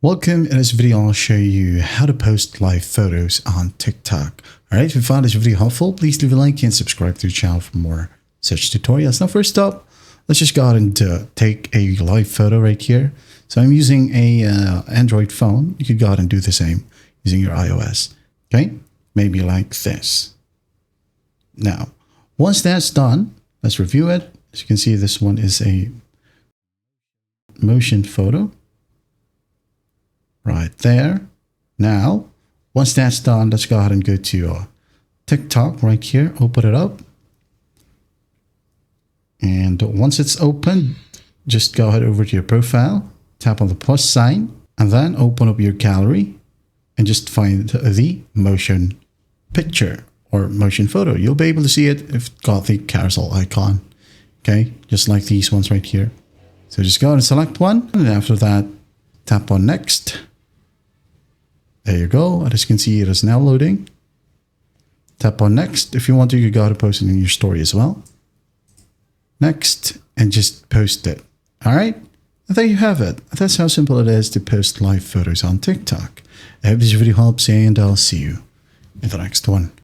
Welcome. In this video, I'll show you how to post live photos on TikTok. Alright, if you found this video helpful, please leave a like and subscribe to the channel for more such tutorials. Now, first up, let's just go ahead and take a live photo right here. So I'm using a Android phone. You could go ahead and do the same using your iOS. Okay, maybe like this. Now, once that's done, let's review it. As you can see, this one is a motion photo. Right there. Now, once that's done, let's go ahead and go to TikTok right here. Open it up. And once it's open, just go ahead over to your profile, tap on the plus sign, and then open up your gallery and just find the motion picture or motion photo. You'll be able to see it if it's got the carousel icon. Okay, just like these ones right here. So just go ahead and select one, and after that, tap on next. There you go. As you can see, it is now loading. Tap on next. If you want to, you got to post it in your story as well. Next, and just post it. All right. And there you have it. That's how simple it is to post live photos on TikTok. I hope this video helps, and I'll see you in the next one.